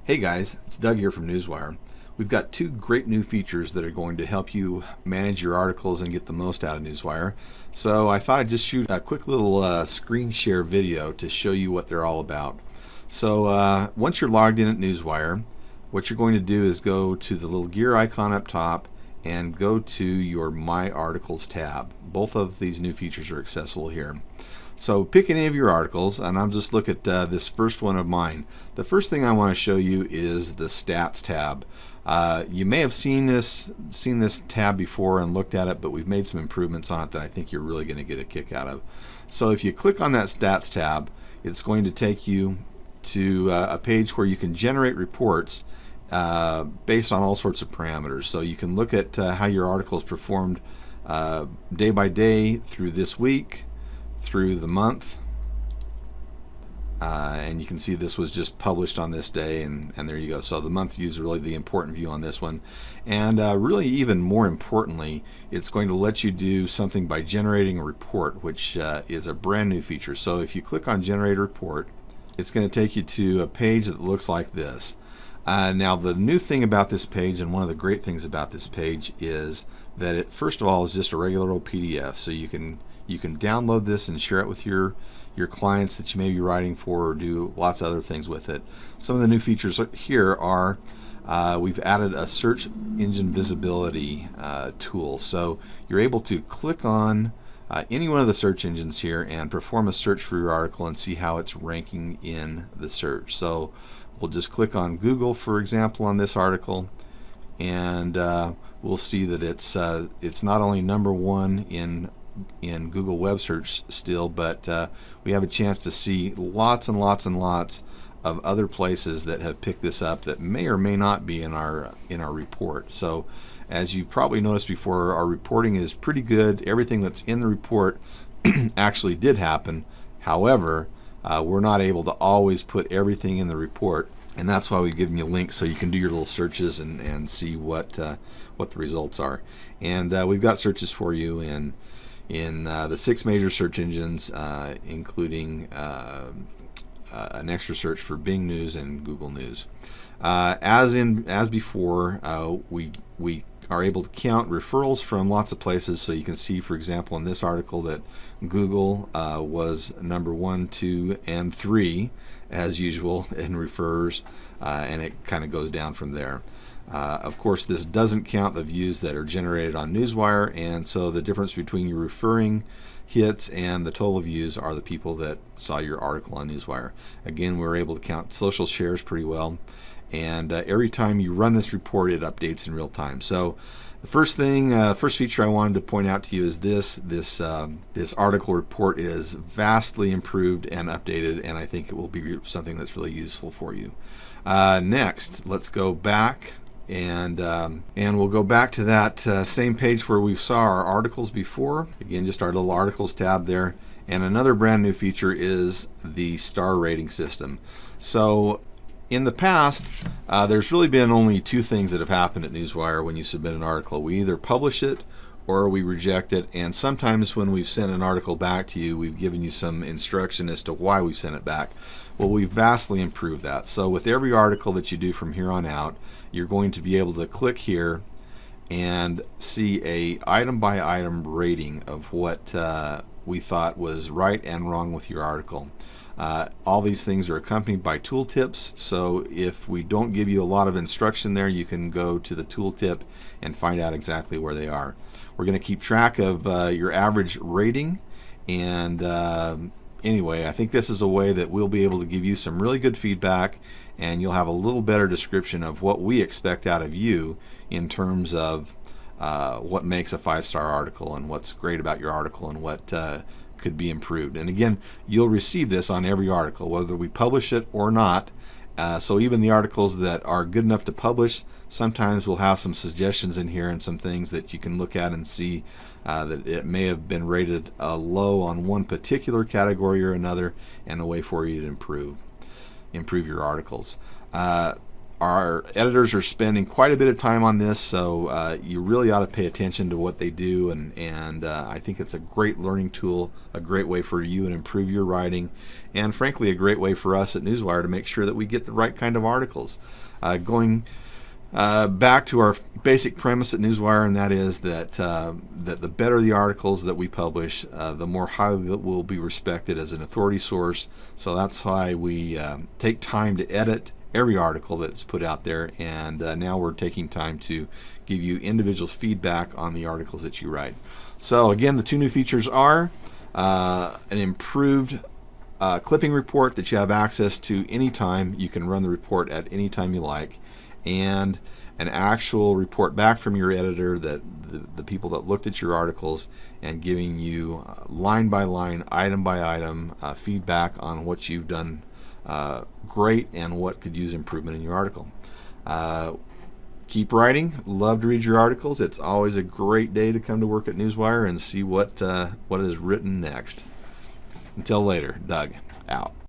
Hey guys, it's Doug here from Newswire. We've got two great new features that are going to help you manage your articles and get the most out of Newswire. So I thought I'd just shoot a quick little screen share video to show you what they're all about. So once you're logged in at Newswire, what you're going to do is go to the little gear icon up top and go to your My Articles tab. Both of these new features are accessible here. So pick any of your articles, and I'll just look at this first one of mine. The first thing I want to show you is the Stats tab. You may have seen this tab before and looked at it, but we've made some improvements on it that I think you're really going to get a kick out of. So if you click on that Stats tab, it's going to take you to a page where you can generate reports based on all sorts of parameters. So you can look at how your articles performed day by day through this week, through the month, and you can see this was just published on this day, and there you go. So the month view is really the important view on this one, and really even more importantly, it's going to let you do something by generating a report, which is a brand new feature. So if you click on Generate Report, it's going to take you to a page that looks like this. Now the new thing about this page, and one of the great things about this page, is that it first of all is just a regular old PDF, so you can download this and share it with your clients that you may be writing for, or do lots of other things with it. Some of the new features here are we've added a search engine visibility tool, so you're able to click on any one of the search engines here and perform a search for your article and see how it's ranking in the search. So we'll just click on Google, for example, on this article, and we'll see that it's not only #1 in Google web search still, but we have a chance to see lots and lots and lots of other places that have picked this up that may or may not be in our report. So as you've probably noticed before, our reporting is pretty good. Everything that's in the report actually did happen. However, we're not able to always put everything in the report, and that's why we've given you links so you can do your little searches and see what the results are. And we've got searches for you in the 6 major search engines, including an extra search for Bing News and Google News. As before, we are able to count referrals from lots of places. So you can see, for example, in this article that Google was #1, 2, and 3 as usual in refers, and it kind of goes down from there. Of course, this doesn't count the views that are generated on Newswire, and so the difference between your referring hits and the total views are the people that saw your article on Newswire. Again, we're able to count social shares pretty well, and every time you run this report, it updates in real time. So the first feature I wanted to point out to you is this article report is vastly improved and updated, and I think it will be something that's really useful for you. Next, let's go back. And we'll go back to that same page where we saw our articles before. Again, just our little articles tab there. And another brand new feature is the star rating system. So in the past, there's really been only two things that have happened at Newswire when you submit an article. We either publish it or we reject it, and sometimes when we've sent an article back to you, we've given you some instruction as to why we sent it back. Well, we've vastly improved that. So with every article that you do from here on out, you're going to be able to click here and see a item by item rating of what we thought was right and wrong with your article. All these things are accompanied by tooltips, so if we don't give you a lot of instruction there, you can go to the tooltip and find out exactly where they are. We're going to keep track of your average rating, and anyway, I think this is a way that we'll be able to give you some really good feedback, and you'll have a little better description of what we expect out of you in terms of what makes a 5-star article and what's great about your article and what could be improved. And again, you'll receive this on every article, whether we publish it or not. So even the articles that are good enough to publish, sometimes we'll have some suggestions in here and some things that you can look at and see that it may have been rated low on one particular category or another, and a way for you to improve your articles. Our editors are spending quite a bit of time on this, so you really ought to pay attention to what they do, and I think it's a great learning tool, a great way for you to improve your writing, and frankly a great way for us at Newswire to make sure that we get the right kind of articles. Going back to our basic premise at Newswire, and that is that the better the articles that we publish, the more highly it will be respected as an authority source. So that's why we take time to edit every article that's put out there, and now we're taking time to give you individual feedback on the articles that you write. So again, the two new features are an improved clipping report that you have access to anytime. You can run the report at any time you like, and an actual report back from your editor, that the people that looked at your articles, and giving you line by line, item by item feedback on what you've done great and what could use improvement in your article. Keep writing. Love to read your articles. It's always a great day to come to work at Newswire and see what is written next. Until later, Doug, out.